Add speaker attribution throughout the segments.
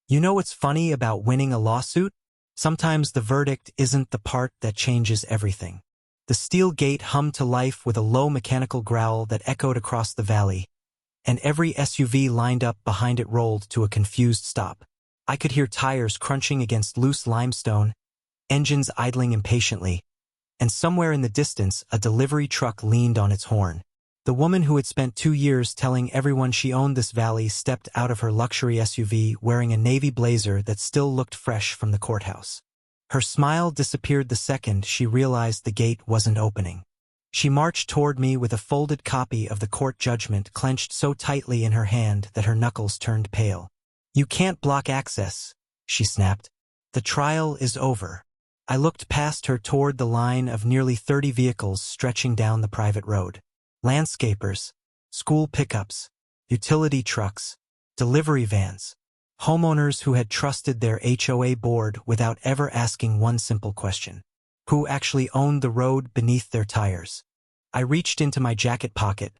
Speaker 1: You know what's funny about winning a lawsuit? Sometimes the verdict isn't the part that changes everything. The steel gate hummed to life with a low mechanical growl that echoed across the valley, and every SUV lined up behind it rolled to a confused stop. I could hear tires crunching against loose limestone, engines idling impatiently, and somewhere in the distance a delivery truck leaned on its horn. The woman who had spent 2 years telling everyone she owned this valley stepped out of her luxury SUV wearing a navy blazer that still looked fresh from the courthouse. Her smile disappeared the second she realized the gate wasn't opening. She marched toward me with a folded copy of the court judgment clenched so tightly in her hand that her knuckles turned pale. "You can't block access," she snapped. "The trial is over." I looked past her toward the line of nearly 30 vehicles stretching down the private road. Landscapers, school pickups, utility trucks, delivery vans, homeowners who had trusted their HOA board without ever asking one simple question: who actually owned the road beneath their tires? I reached into my jacket pocket,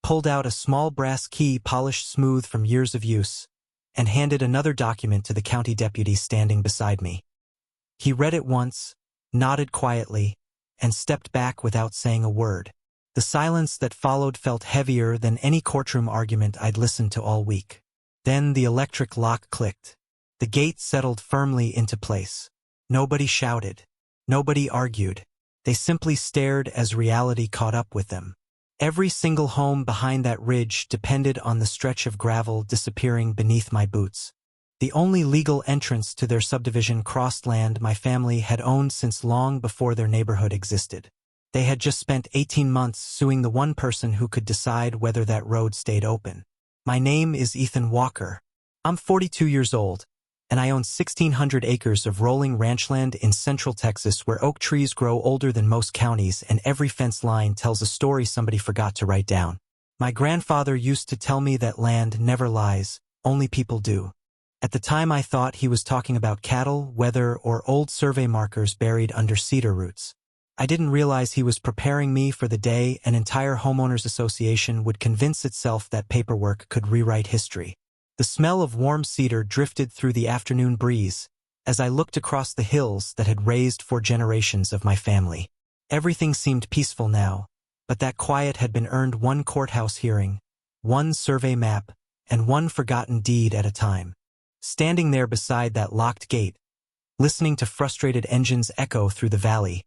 Speaker 1: pulled out a small brass key polished smooth from years of use, and handed another document to the county deputy standing beside me. He read it once, nodded quietly, and stepped back without saying a word. The silence that followed felt heavier than any courtroom argument I'd listened to all week. Then the electric lock clicked. The gate settled firmly into place. Nobody shouted. Nobody argued. They simply stared as reality caught up with them. Every single home behind that ridge depended on the stretch of gravel disappearing beneath my boots. The only legal entrance to their subdivision crossed land my family had owned since long before their neighborhood existed. They had just spent 18 months suing the one person who could decide whether that road stayed open. My name is Ethan Walker. I'm 42 years old, and I own 1,600 acres of rolling ranchland in central Texas where oak trees grow older than most counties and every fence line tells a story somebody forgot to write down. My grandfather used to tell me that land never lies, only people do. At the time I thought he was talking about cattle, weather, or old survey markers buried under cedar roots. I didn't realize he was preparing me for the day an entire homeowners association would convince itself that paperwork could rewrite history. The smell of warm cedar drifted through the afternoon breeze as I looked across the hills that had raised for generations of my family. Everything seemed peaceful now, but that quiet had been earned one courthouse hearing, one survey map, and one forgotten deed at a time. Standing there beside that locked gate, listening to frustrated engines echo through the valley,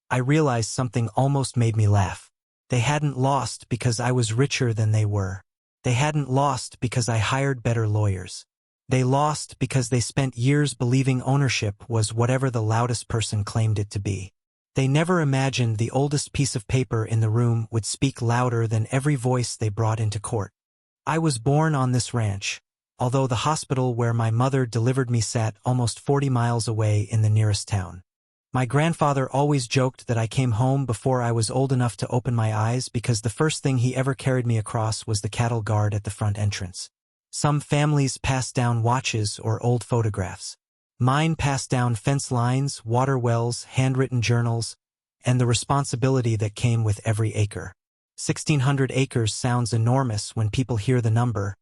Speaker 1: I realized something almost made me laugh. They hadn't lost because I was richer than they were. They hadn't lost because I hired better lawyers. They lost because they spent years believing ownership was whatever the loudest person claimed it to be. They never imagined the oldest piece of paper in the room would speak louder than every voice they brought into court. I was born on this ranch, although the hospital where my mother delivered me sat almost 40 miles away in the nearest town. My grandfather always joked that I came home before I was old enough to open my eyes because the first thing he ever carried me across was the cattle guard at the front entrance. Some families passed down watches or old photographs. Mine passed down fence lines, water wells, handwritten journals, and the responsibility that came with every acre. 1,600 acres sounds enormous when people hear the number,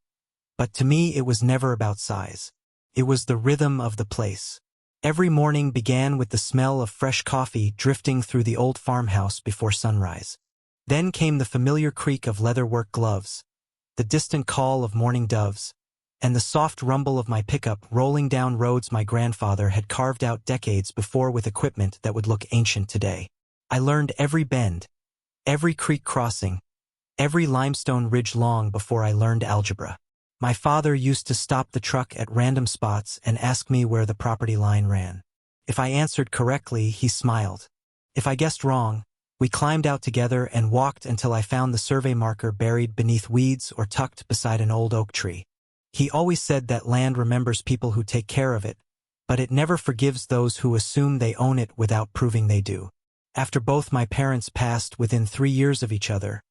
Speaker 1: but to me it was never about size. It was the rhythm of the place. Every morning began with the smell of fresh coffee drifting through the old farmhouse before sunrise. Then came the familiar creak of leatherwork gloves, the distant call of mourning doves, and the soft rumble of my pickup rolling down roads my grandfather had carved out decades before with equipment that would look ancient today. I learned every bend, every creek crossing, every limestone ridge long before I learned algebra. My father used to stop the truck at random spots and ask me where the property line ran. If I answered correctly, he smiled. If I guessed wrong, we climbed out together and walked until I found the survey marker buried beneath weeds or tucked beside an old oak tree. He always said that land remembers people who take care of it, but it never forgives those who assume they own it without proving they do. After both my parents passed within 3 years of each other,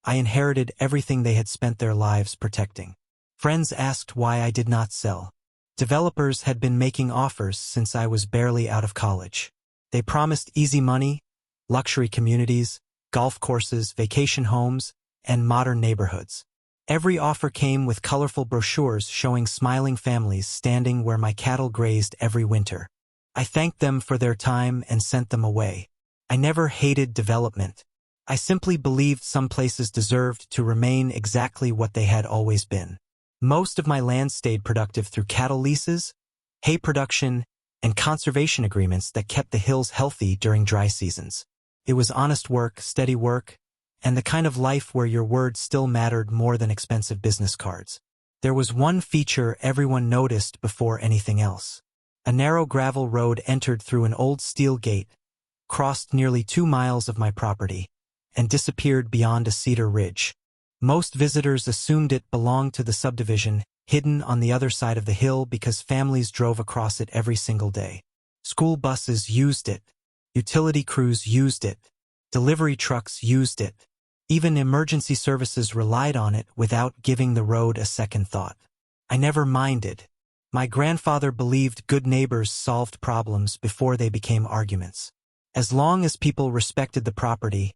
Speaker 1: I inherited everything they had spent their lives protecting. Friends asked why I did not sell. Developers had been making offers since I was barely out of college. They promised easy money, luxury communities, golf courses, vacation homes, and modern neighborhoods. Every offer came with colorful brochures showing smiling families standing where my cattle grazed every winter. I thanked them for their time and sent them away. I never hated development. I simply believed some places deserved to remain exactly what they had always been. Most of my land stayed productive through cattle leases, hay production, and conservation agreements that kept the hills healthy during dry seasons. It was honest work, steady work, and the kind of life where your word still mattered more than expensive business cards. There was one feature everyone noticed before anything else. A narrow gravel road entered through an old steel gate, crossed nearly 2 miles of my property, and disappeared beyond a cedar ridge. Most visitors assumed it belonged to the subdivision, hidden on the other side of the hill because families drove across it every single day. School buses used it. Utility crews used it. Delivery trucks used it. Even emergency services relied on it without giving the road a second thought. I never minded. My grandfather believed good neighbors solved problems before they became arguments. As long as people respected the property,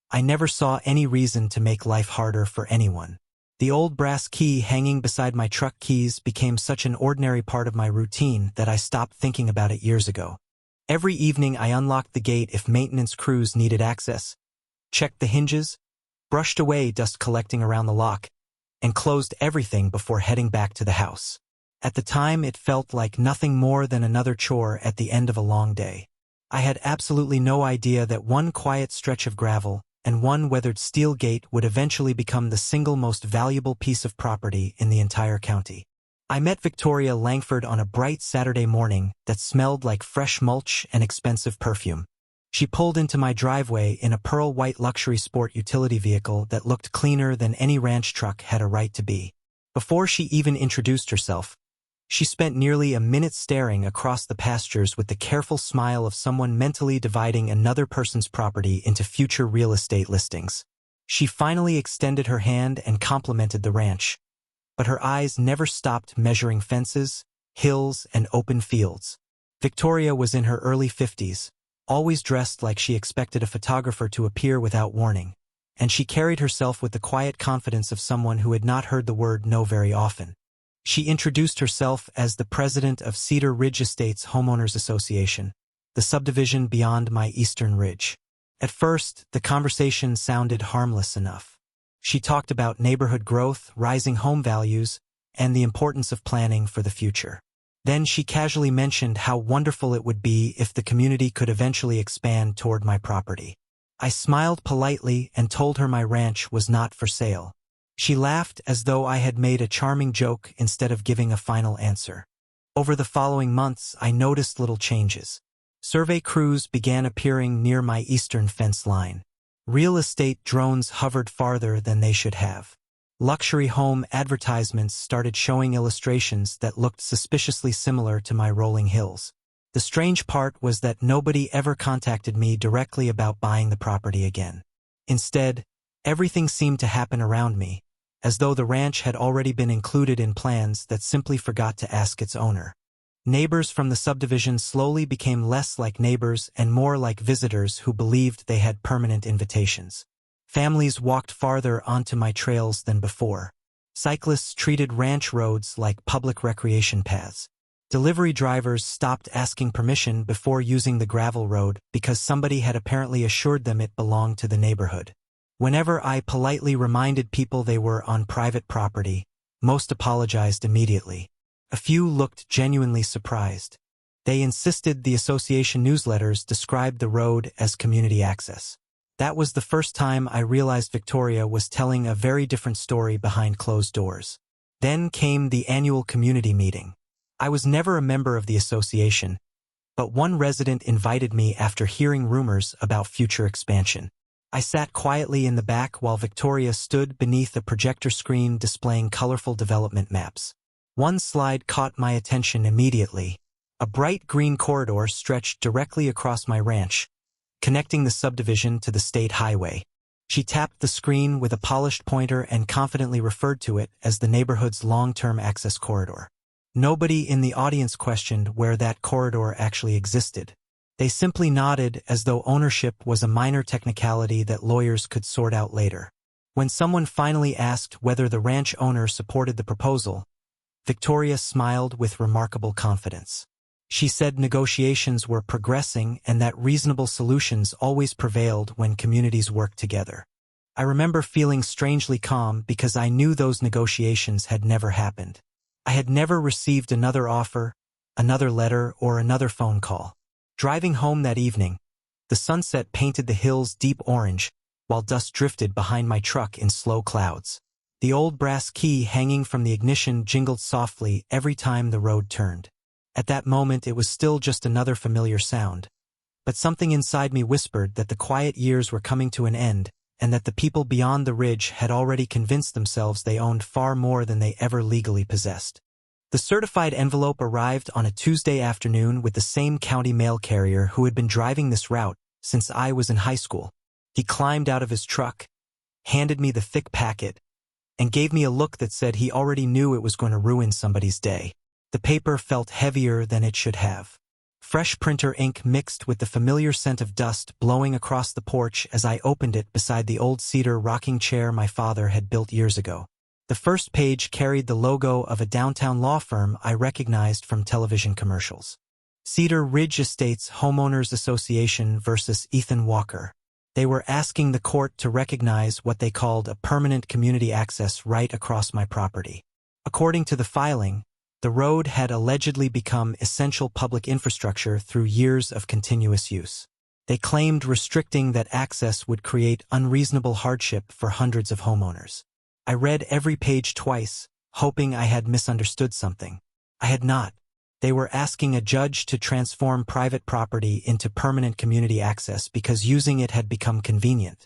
Speaker 1: I never saw any reason to make life harder for anyone. The old brass key hanging beside my truck keys became such an ordinary part of my routine that I stopped thinking about it years ago. Every evening I unlocked the gate if maintenance crews needed access, checked the hinges, brushed away dust collecting around the lock, and closed everything before heading back to the house. At the time, it felt like nothing more than another chore at the end of a long day. I had absolutely no idea that one quiet stretch of gravel and one weathered steel gate would eventually become the single most valuable piece of property in the entire county. I met Victoria Langford on a bright Saturday morning that smelled like fresh mulch and expensive perfume. She pulled into my driveway in a pearl-white luxury sport utility vehicle that looked cleaner than any ranch truck had a right to be. Before she even introduced herself, she spent nearly a minute staring across the pastures with the careful smile of someone mentally dividing another person's property into future real estate listings. She finally extended her hand and complimented the ranch, but her eyes never stopped measuring fences, hills, and open fields. Victoria was in her early 50s, always dressed like she expected a photographer to appear without warning, and she carried herself with the quiet confidence of someone who had not heard the word no very often. She introduced herself as the president of Cedar Ridge Estates Homeowners Association, the subdivision beyond my eastern ridge. At first, the conversation sounded harmless enough. She talked about neighborhood growth, rising home values, and the importance of planning for the future. Then she casually mentioned how wonderful it would be if the community could eventually expand toward my property. I smiled politely and told her my ranch was not for sale. She laughed as though I had made a charming joke instead of giving a final answer. Over the following months, I noticed little changes. Survey crews began appearing near my eastern fence line. Real estate drones hovered farther than they should have. Luxury home advertisements started showing illustrations that looked suspiciously similar to my rolling hills. The strange part was that nobody ever contacted me directly about buying the property again. Instead, everything seemed to happen around me, as though the ranch had already been included in plans that simply forgot to ask its owner. Neighbors from the subdivision slowly became less like neighbors and more like visitors who believed they had permanent invitations. Families walked farther onto my trails than before. Cyclists treated ranch roads like public recreation paths. Delivery drivers stopped asking permission before using the gravel road because somebody had apparently assured them it belonged to the neighborhood. Whenever I politely reminded people they were on private property, most apologized immediately. A few looked genuinely surprised. They insisted the association newsletters described the road as community access. That was the first time I realized Victoria was telling a very different story behind closed doors. Then came the annual community meeting. I was never a member of the association, but one resident invited me after hearing rumors about future expansion. I sat quietly in the back while Victoria stood beneath a projector screen displaying colorful development maps. One slide caught my attention immediately. A bright green corridor stretched directly across my ranch, connecting the subdivision to the state highway. She tapped the screen with a polished pointer and confidently referred to it as the neighborhood's long-term access corridor. Nobody in the audience questioned where that corridor actually existed. They simply nodded as though ownership was a minor technicality that lawyers could sort out later. When someone finally asked whether the ranch owner supported the proposal, Victoria smiled with remarkable confidence. She said negotiations were progressing and that reasonable solutions always prevailed when communities worked together. I remember feeling strangely calm because I knew those negotiations had never happened. I had never received another offer, another letter, or another phone call. Driving home that evening, the sunset painted the hills deep orange, while dust drifted behind my truck in slow clouds. The old brass key hanging from the ignition jingled softly every time the road turned. At that moment it was still just another familiar sound, but something inside me whispered that the quiet years were coming to an end, and that the people beyond the ridge had already convinced themselves they owned far more than they ever legally possessed. The certified envelope arrived on a Tuesday afternoon with the same county mail carrier who had been driving this route since I was in high school. He climbed out of his truck, handed me the thick packet, and gave me a look that said he already knew it was going to ruin somebody's day. The paper felt heavier than it should have. Fresh printer ink mixed with the familiar scent of dust blowing across the porch as I opened it beside the old cedar rocking chair my father had built years ago. The first page carried the logo of a downtown law firm I recognized from television commercials. Cedar Ridge Estates Homeowners Association versus Ethan Walker. They were asking the court to recognize what they called a permanent community access right across my property. According to the filing, the road had allegedly become essential public infrastructure through years of continuous use. They claimed restricting that access would create unreasonable hardship for hundreds of homeowners. I read every page twice, hoping I had misunderstood something. I had not. They were asking a judge to transform private property into permanent community access because using it had become convenient.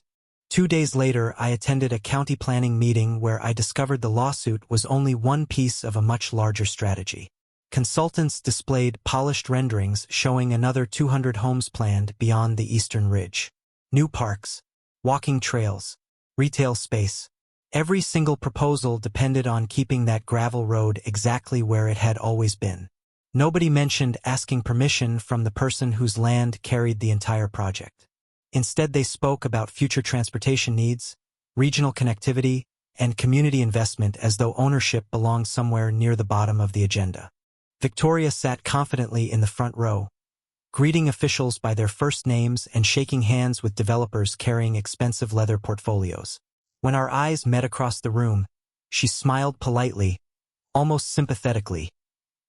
Speaker 1: 2 days later, I attended a county planning meeting where I discovered the lawsuit was only one piece of a much larger strategy. Consultants displayed polished renderings showing another 200 homes planned beyond the eastern ridge. New parks, walking trails, retail space. Every single proposal depended on keeping that gravel road exactly where it had always been. Nobody mentioned asking permission from the person whose land carried the entire project. Instead, they spoke about future transportation needs, regional connectivity, and community investment as though ownership belonged somewhere near the bottom of the agenda. Victoria sat confidently in the front row, greeting officials by their first names and shaking hands with developers carrying expensive leather portfolios. When our eyes met across the room, she smiled politely, almost sympathetically,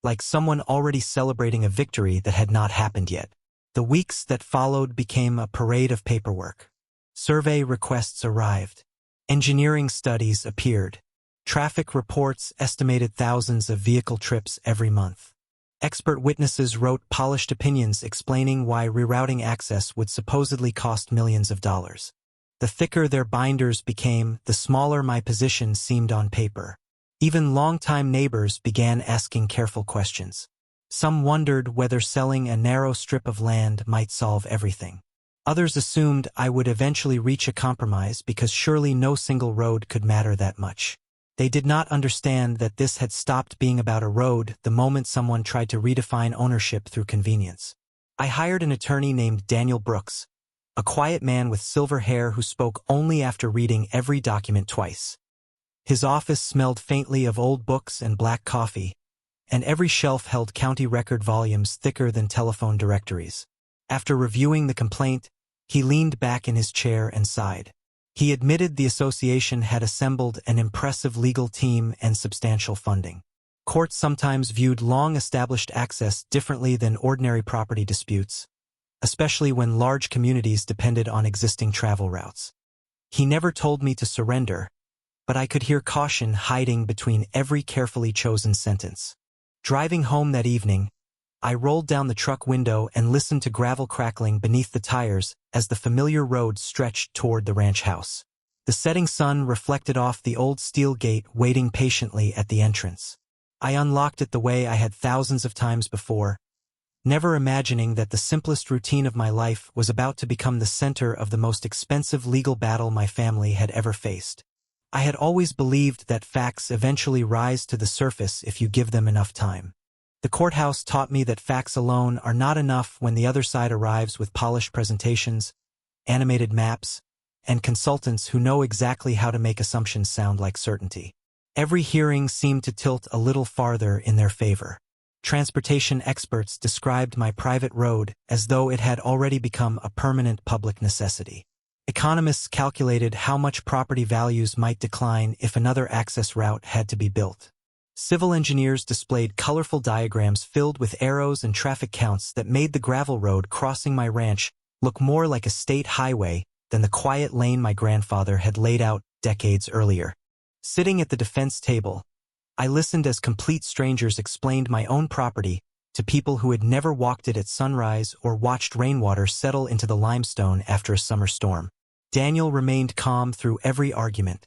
Speaker 1: like someone already celebrating a victory that had not happened yet. The weeks that followed became a parade of paperwork. Survey requests arrived. Engineering studies appeared. Traffic reports estimated thousands of vehicle trips every month. Expert witnesses wrote polished opinions explaining why rerouting access would supposedly cost millions of dollars. The thicker their binders became, the smaller my position seemed on paper. Even longtime neighbors began asking careful questions. Some wondered whether selling a narrow strip of land might solve everything. Others assumed I would eventually reach a compromise because surely no single road could matter that much. They did not understand that this had stopped being about a road the moment someone tried to redefine ownership through convenience. I hired an attorney named Daniel Brooks, a quiet man with silver hair who spoke only after reading every document twice. His office smelled faintly of old books and black coffee, and every shelf held county record volumes thicker than telephone directories. After reviewing the complaint, he leaned back in his chair and sighed. He admitted the association had assembled an impressive legal team and substantial funding. Courts sometimes viewed long-established access differently than ordinary property disputes, especially when large communities depended on existing travel routes. He never told me to surrender, but I could hear caution hiding between every carefully chosen sentence. Driving home that evening, I rolled down the truck window and listened to gravel crackling beneath the tires as the familiar road stretched toward the ranch house. The setting sun reflected off the old steel gate waiting patiently at the entrance. I unlocked it the way I had thousands of times before, never imagining that the simplest routine of my life was about to become the center of the most expensive legal battle my family had ever faced. I had always believed that facts eventually rise to the surface if you give them enough time. The courthouse taught me that facts alone are not enough when the other side arrives with polished presentations, animated maps, and consultants who know exactly how to make assumptions sound like certainty. Every hearing seemed to tilt a little farther in their favor. Transportation experts described my private road as though it had already become a permanent public necessity. Economists calculated how much property values might decline if another access route had to be built. Civil engineers displayed colorful diagrams filled with arrows and traffic counts that made the gravel road crossing my ranch look more like a state highway than the quiet lane my grandfather had laid out decades earlier. Sitting at the defense table, I listened as complete strangers explained my own property to people who had never walked it at sunrise or watched rainwater settle into the limestone after a summer storm. Daniel remained calm through every argument,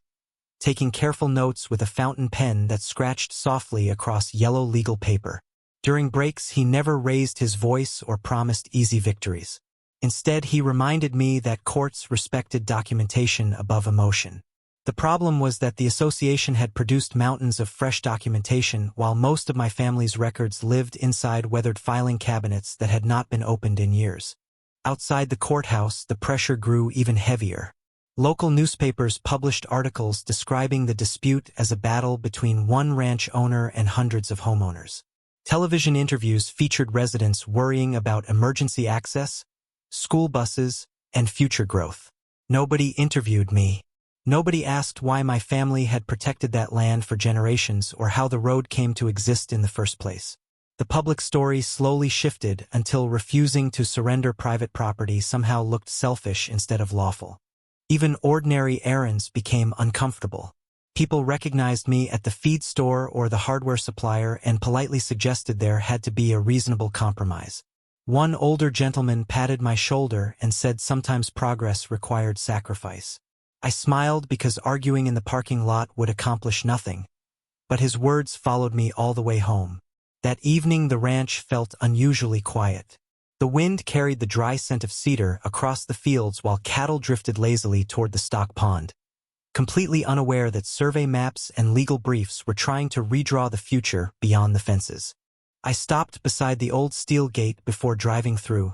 Speaker 1: taking careful notes with a fountain pen that scratched softly across yellow legal paper. During breaks, he never raised his voice or promised easy victories. Instead, he reminded me that courts respected documentation above emotion. The problem was that the association had produced mountains of fresh documentation while most of my family's records lived inside weathered filing cabinets that had not been opened in years. Outside the courthouse, the pressure grew even heavier. Local newspapers published articles describing the dispute as a battle between one ranch owner and hundreds of homeowners. Television interviews featured residents worrying about emergency access, school buses, and future growth. Nobody interviewed me. Nobody asked why my family had protected that land for generations or how the road came to exist in the first place. The public story slowly shifted until refusing to surrender private property somehow looked selfish instead of lawful. Even ordinary errands became uncomfortable. People recognized me at the feed store or the hardware supplier and politely suggested there had to be a reasonable compromise. One older gentleman patted my shoulder and said sometimes progress required sacrifice. I smiled because arguing in the parking lot would accomplish nothing, but his words followed me all the way home. That evening the ranch felt unusually quiet. The wind carried the dry scent of cedar across the fields while cattle drifted lazily toward the stock pond, completely unaware that survey maps and legal briefs were trying to redraw the future beyond the fences. I stopped beside the old steel gate before driving through,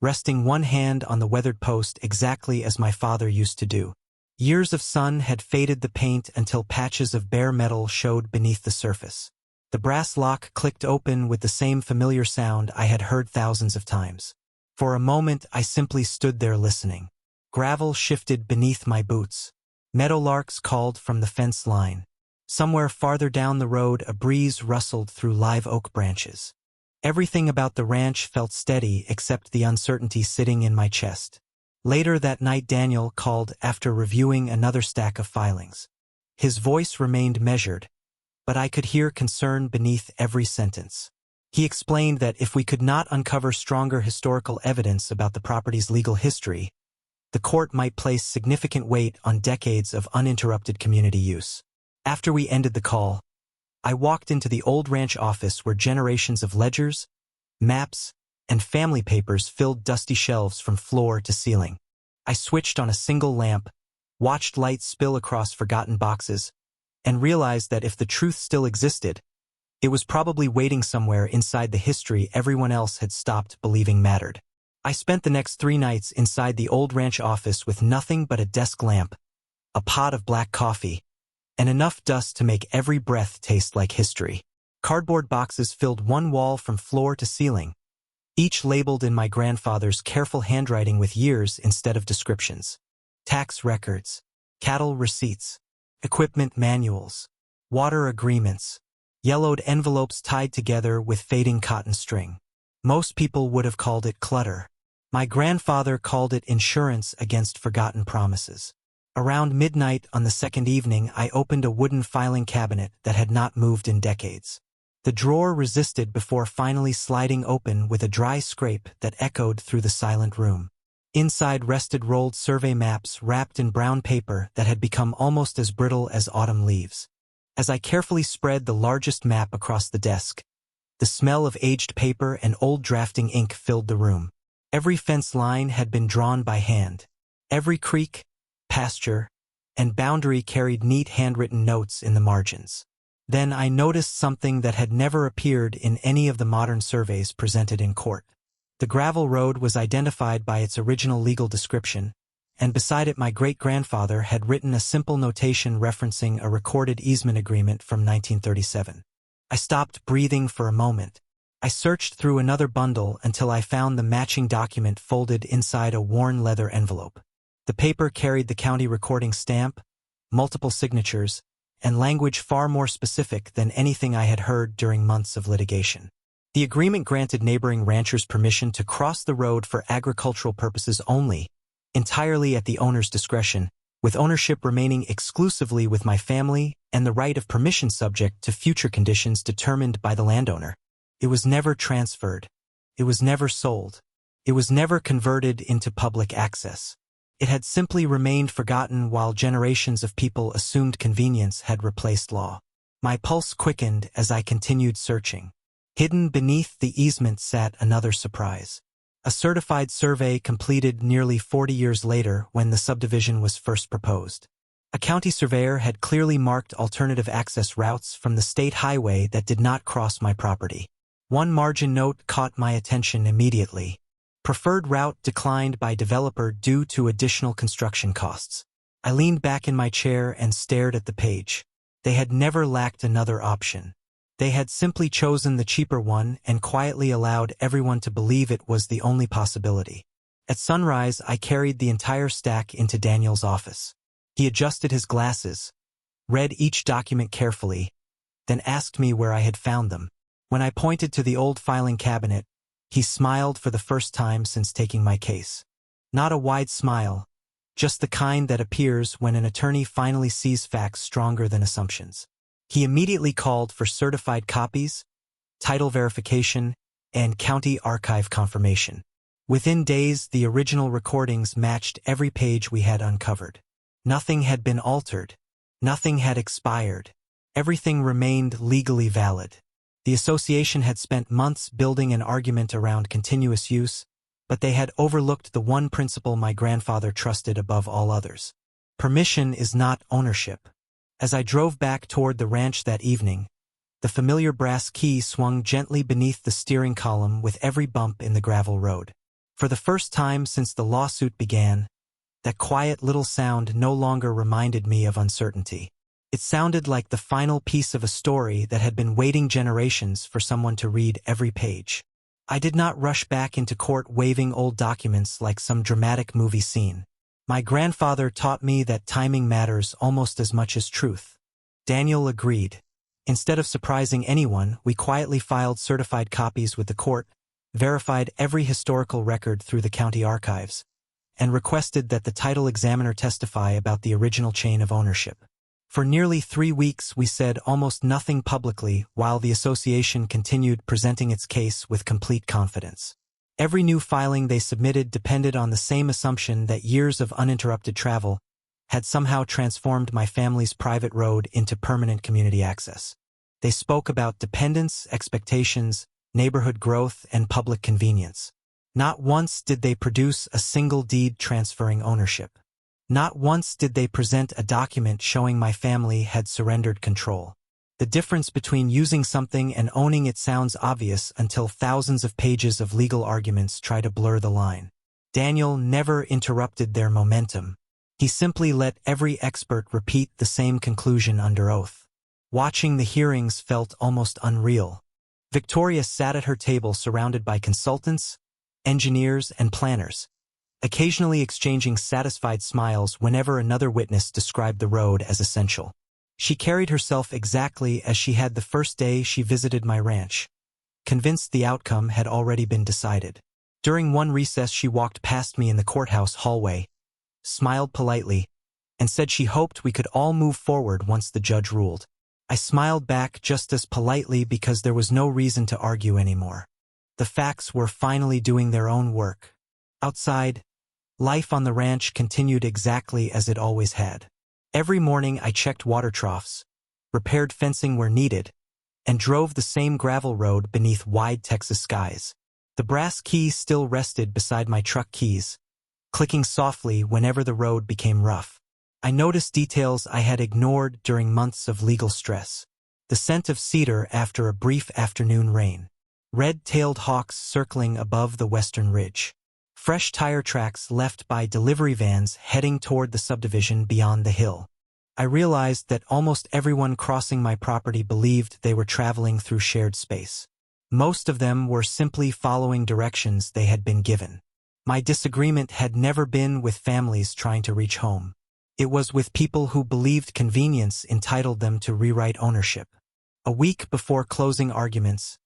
Speaker 1: resting one hand on the weathered post exactly as my father used to do. Years of sun had faded the paint until patches of bare metal showed beneath the surface. The brass lock clicked open with the same familiar sound I had heard thousands of times. For a moment, I simply stood there listening. Gravel shifted beneath my boots. Meadowlarks called from the fence line. Somewhere farther down the road, a breeze rustled through live oak branches. Everything about the ranch felt steady except the uncertainty sitting in my chest. Later that night, Daniel called after reviewing another stack of filings. His voice remained measured, but I could hear concern beneath every sentence. He explained that if we could not uncover stronger historical evidence about the property's legal history, the court might place significant weight on decades of uninterrupted community use. After we ended the call, I walked into the old ranch office where generations of ledgers, maps, and family papers filled dusty shelves from floor to ceiling. I switched on a single lamp, watched light spill across forgotten boxes, and realized that if the truth still existed, it was probably waiting somewhere inside the history everyone else had stopped believing mattered. I spent the next 3 nights inside the old ranch office with nothing but a desk lamp, a pot of black coffee, and enough dust to make every breath taste like history. Cardboard boxes filled one wall from floor to ceiling, each labeled in my grandfather's careful handwriting with years instead of descriptions. Tax records, cattle receipts, equipment manuals, water agreements, yellowed envelopes tied together with fading cotton string. Most people would have called it clutter. My grandfather called it insurance against forgotten promises. Around midnight on the second evening, I opened a wooden filing cabinet that had not moved in decades. The drawer resisted before finally sliding open with a dry scrape that echoed through the silent room. Inside rested rolled survey maps wrapped in brown paper that had become almost as brittle as autumn leaves. As I carefully spread the largest map across the desk, the smell of aged paper and old drafting ink filled the room. Every fence line had been drawn by hand. Every creek, pasture, and boundary carried neat handwritten notes in the margins. Then I noticed something that had never appeared in any of the modern surveys presented in court. The gravel road was identified by its original legal description, and beside it my great-grandfather had written a simple notation referencing a recorded easement agreement from 1937. I stopped breathing for a moment. I searched through another bundle until I found the matching document folded inside a worn leather envelope. The paper carried the county recording stamp, multiple signatures, and language far more specific than anything I had heard during months of litigation. The agreement granted neighboring ranchers permission to cross the road for agricultural purposes only, entirely at the owner's discretion, with ownership remaining exclusively with my family and the right of permission subject to future conditions determined by the landowner. It was never transferred. It was never sold. It was never converted into public access. It had simply remained forgotten while generations of people assumed convenience had replaced law. My pulse quickened as I continued searching. Hidden beneath the easement sat another surprise. A certified survey completed nearly 40 years later when the subdivision was first proposed. A county surveyor had clearly marked alternative access routes from the state highway that did not cross my property. One margin note caught my attention immediately. Preferred route declined by developer due to additional construction costs. I leaned back in my chair and stared at the page. They had never lacked another option. They had simply chosen the cheaper one and quietly allowed everyone to believe it was the only possibility. At sunrise, I carried the entire stack into Daniel's office. He adjusted his glasses, read each document carefully, then asked me where I had found them. When I pointed to the old filing cabinet, he smiled for the first time since taking my case. Not a wide smile, just the kind that appears when an attorney finally sees facts stronger than assumptions. He immediately called for certified copies, title verification, and county archive confirmation. Within days, the original recordings matched every page we had uncovered. Nothing had been altered. Nothing had expired. Everything remained legally valid. The association had spent months building an argument around continuous use, but they had overlooked the one principle my grandfather trusted above all others. Permission is not ownership. As I drove back toward the ranch that evening, the familiar brass key swung gently beneath the steering column with every bump in the gravel road. For the first time since the lawsuit began, that quiet little sound no longer reminded me of uncertainty. It sounded like the final piece of a story that had been waiting generations for someone to read every page. I did not rush back into court waving old documents like some dramatic movie scene. My grandfather taught me that timing matters almost as much as truth. Daniel agreed. Instead of surprising anyone, we quietly filed certified copies with the court, verified every historical record through the county archives, and requested that the title examiner testify about the original chain of ownership. For nearly 3 weeks we said almost nothing publicly while the association continued presenting its case with complete confidence. Every new filing they submitted depended on the same assumption that years of uninterrupted travel had somehow transformed my family's private road into permanent community access. They spoke about dependence, expectations, neighborhood growth, and public convenience. Not once did they produce a single deed transferring ownership. Not once did they present a document showing my family had surrendered control. The difference between using something and owning it sounds obvious until thousands of pages of legal arguments try to blur the line. Daniel never interrupted their momentum. He simply let every expert repeat the same conclusion under oath. Watching the hearings felt almost unreal. Victoria sat at her table surrounded by consultants, engineers, and planners, occasionally exchanging satisfied smiles whenever another witness described the road as essential. She carried herself exactly as she had the first day she visited my ranch, convinced the outcome had already been decided. During one recess she walked past me in the courthouse hallway, smiled politely, and said she hoped we could all move forward once the judge ruled. I smiled back just as politely because there was no reason to argue anymore. The facts were finally doing their own work. Outside, life on the ranch continued exactly as it always had. Every morning I checked water troughs, repaired fencing where needed, and drove the same gravel road beneath wide Texas skies. The brass key still rested beside my truck keys, clicking softly whenever the road became rough. I noticed details I had ignored during months of legal stress. The scent of cedar after a brief afternoon rain. Red-tailed hawks circling above the western ridge. fresh tire tracks left by delivery vans heading toward the subdivision beyond the hill. I realized that almost everyone crossing my property believed they were traveling through shared space. Most of them were simply following directions they had been given. My disagreement had never been with families trying to reach home. It was with people who believed convenience entitled them to rewrite ownership. A week before closing arguments,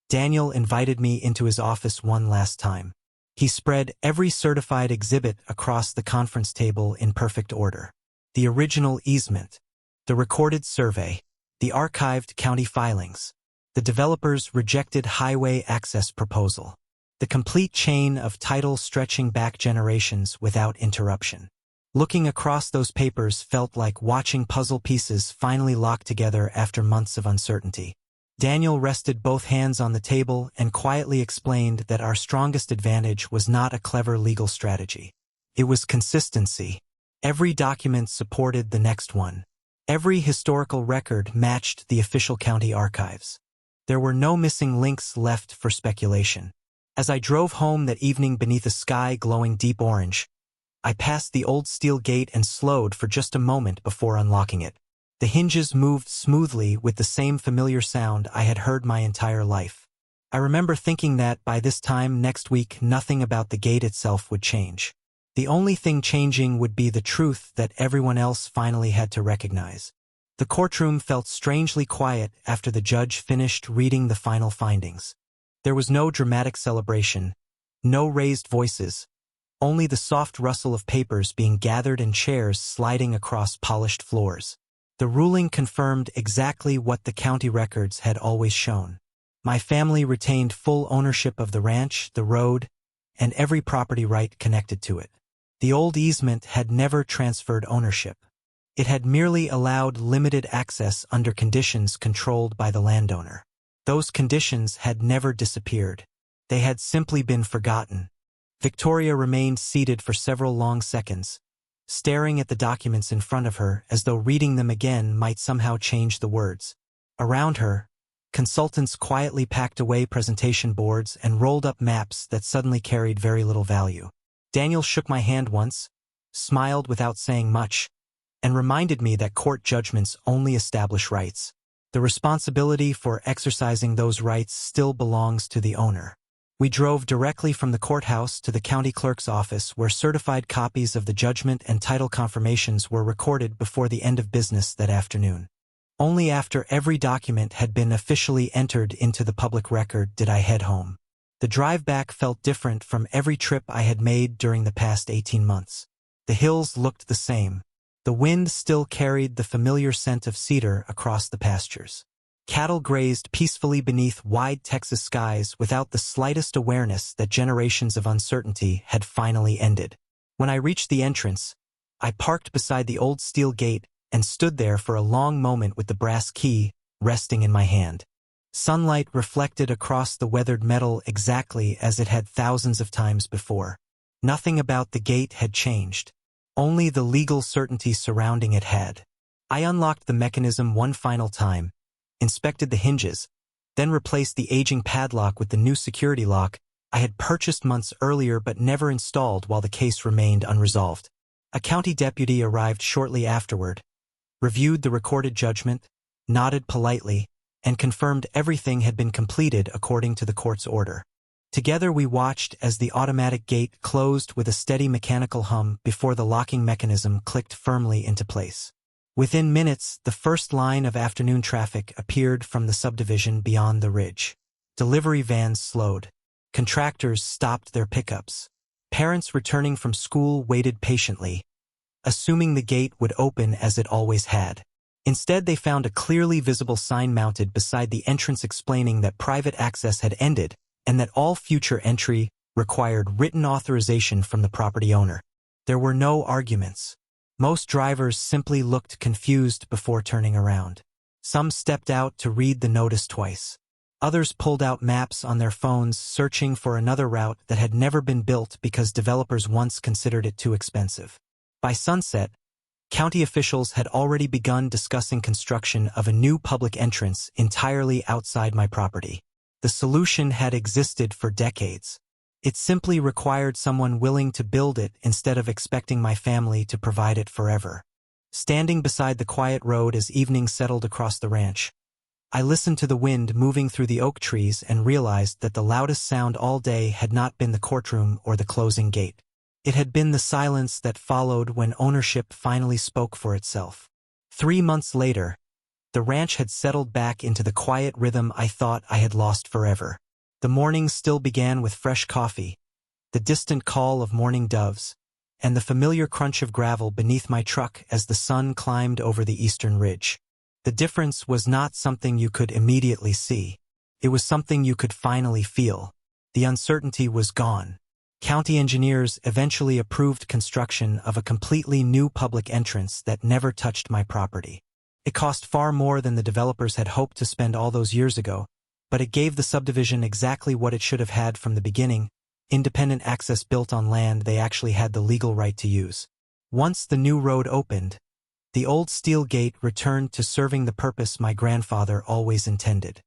Speaker 1: Daniel invited me into his office one last time. He spread every certified exhibit across the conference table in perfect order. The original easement, the recorded survey, the archived county filings, the developer's rejected highway access proposal, the complete chain of title stretching back generations without interruption. Looking across those papers felt like watching puzzle pieces finally lock together after months of uncertainty. Daniel rested both hands on the table and quietly explained that our strongest advantage was not a clever legal strategy. It was consistency. Every document supported the next one. Every historical record matched the official county archives. There were no missing links left for speculation. As I drove home that evening beneath a sky glowing deep orange, I passed the old steel gate and slowed for just a moment before unlocking it. The hinges moved smoothly with the same familiar sound I had heard my entire life. I remember thinking that by this time next week nothing about the gate itself would change. The only thing changing would be the truth that everyone else finally had to recognize. The courtroom felt strangely quiet after the judge finished reading the final findings. There was no dramatic celebration, no raised voices, only the soft rustle of papers being gathered and chairs sliding across polished floors. The ruling confirmed exactly what the county records had always shown. My family retained full ownership of the ranch, the road, and every property right connected to it. The old easement had never transferred ownership. It had merely allowed limited access under conditions controlled by the landowner. Those conditions had never disappeared. They had simply been forgotten. Victoria remained seated for several long seconds, staring at the documents in front of her as though reading them again might somehow change the words. Around her, consultants quietly packed away presentation boards and rolled up maps that suddenly carried very little value. Daniel shook my hand once, smiled without saying much, and reminded me that court judgments only establish rights. The responsibility for exercising those rights still belongs to the owner. We drove directly from the courthouse to the county clerk's office where certified copies of the judgment and title confirmations were recorded before the end of business that afternoon. Only after every document had been officially entered into the public record did I head home. The drive back felt different from every trip I had made during the past 18 months. The hills looked the same. The wind still carried the familiar scent of cedar across the pastures. Cattle grazed peacefully beneath wide Texas skies without the slightest awareness that generations of uncertainty had finally ended. When I reached the entrance, I parked beside the old steel gate and stood there for a long moment with the brass key resting in my hand. Sunlight reflected across the weathered metal exactly as it had thousands of times before. Nothing about the gate had changed. Only the legal certainty surrounding it had. I unlocked the mechanism one final time, inspected the hinges, then replaced the aging padlock with the new security lock I had purchased months earlier but never installed while the case remained unresolved. A county deputy arrived shortly afterward, reviewed the recorded judgment, nodded politely, and confirmed everything had been completed according to the court's order. Together we watched as the automatic gate closed with a steady mechanical hum before the locking mechanism clicked firmly into place. Within minutes, the first line of afternoon traffic appeared from the subdivision beyond the ridge. Delivery vans slowed. Contractors stopped their pickups. Parents returning from school waited patiently, assuming the gate would open as it always had. Instead, they found a clearly visible sign mounted beside the entrance explaining that private access had ended and that all future entry required written authorization from the property owner. There were no arguments. Most drivers simply looked confused before turning around. Some stepped out to read the notice twice. Others pulled out maps on their phones searching for another route that had never been built because developers once considered it too expensive. By sunset, county officials had already begun discussing construction of a new public entrance entirely outside my property. The solution had existed for decades. It simply required someone willing to build it instead of expecting my family to provide it forever. Standing beside the quiet road as evening settled across the ranch, I listened to the wind moving through the oak trees and realized that the loudest sound all day had not been the courtroom or the closing gate. It had been the silence that followed when ownership finally spoke for itself. 3 months later, the ranch had settled back into the quiet rhythm I thought I had lost forever. The mornings still began with fresh coffee, the distant call of morning doves, and the familiar crunch of gravel beneath my truck as the sun climbed over the eastern ridge. The difference was not something you could immediately see. It was something you could finally feel. The uncertainty was gone. County engineers eventually approved construction of a completely new public entrance that never touched my property. It cost far more than the developers had hoped to spend all those years ago, but it gave the subdivision exactly what it should have had from the beginning: independent access built on land they actually had the legal right to use. Once the new road opened, the old steel gate returned to serving the purpose my grandfather always intended.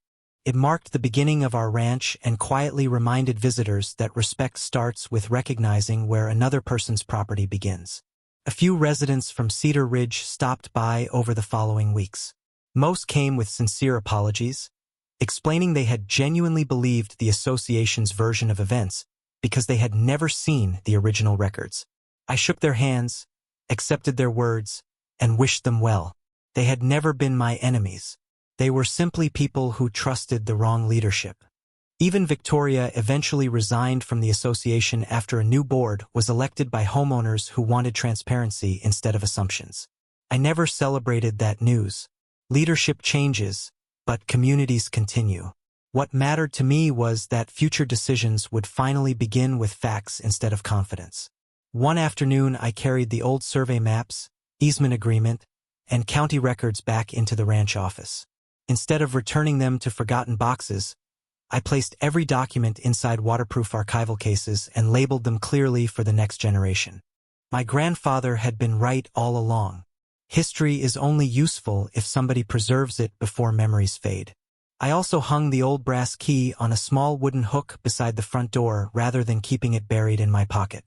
Speaker 1: It marked the beginning of our ranch and quietly reminded visitors that respect starts with recognizing where another person's property begins. A few residents from Cedar Ridge stopped by over the following weeks. Most came with sincere apologies, explaining they had genuinely believed the association's version of events because they had never seen the original records. I shook their hands, accepted their words, and wished them well. They had never been my enemies. They were simply people who trusted the wrong leadership. Even Victoria eventually resigned from the association after a new board was elected by homeowners who wanted transparency instead of assumptions. I never celebrated that news. Leadership changes, but communities continue. What mattered to me was that future decisions would finally begin with facts instead of confidence. One afternoon I carried the old survey maps, easement agreement, and county records back into the ranch office. Instead of returning them to forgotten boxes, I placed every document inside waterproof archival cases and labeled them clearly for the next generation. My grandfather had been right all along. History is only useful if somebody preserves it before memories fade. I also hung the old brass key on a small wooden hook beside the front door rather than keeping it buried in my pocket.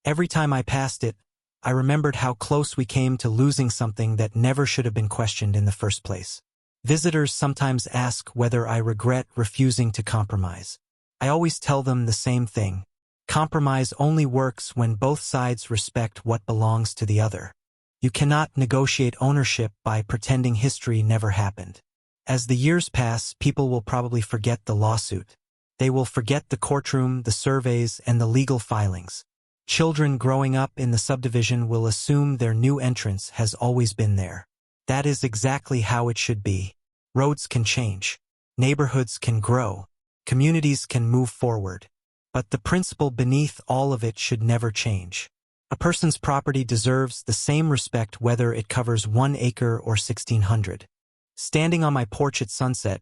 Speaker 1: Every time I passed it, I remembered how close we came to losing something that never should have been questioned in the first place. Visitors sometimes ask whether I regret refusing to compromise. I always tell them the same thing: compromise only works when both sides respect what belongs to the other. You cannot negotiate ownership by pretending history never happened. As the years pass, people will probably forget the lawsuit. They will forget the courtroom, the surveys, and the legal filings. Children growing up in the subdivision will assume their new entrance has always been there. That is exactly how it should be. Roads can change. Neighborhoods can grow. Communities can move forward. But the principle beneath all of it should never change. A person's property deserves the same respect whether it covers 1 acre or 1,600. Standing on my porch at sunset,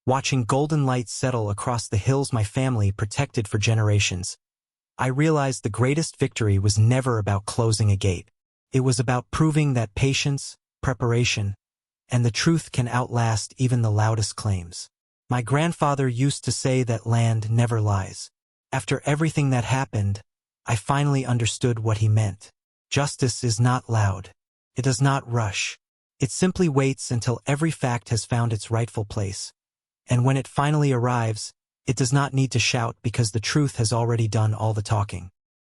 Speaker 1: watching golden light settle across the hills my family protected for generations, I realized the greatest victory was never about closing a gate. It was about proving that patience, preparation, and the truth can outlast even the loudest claims. My grandfather used to say that land never lies. After everything that happened, I finally understood what he meant. Justice is not loud. It does not rush. It simply waits until every fact has found its rightful place. And when it finally arrives, it does not need to shout because the truth has already done all the talking.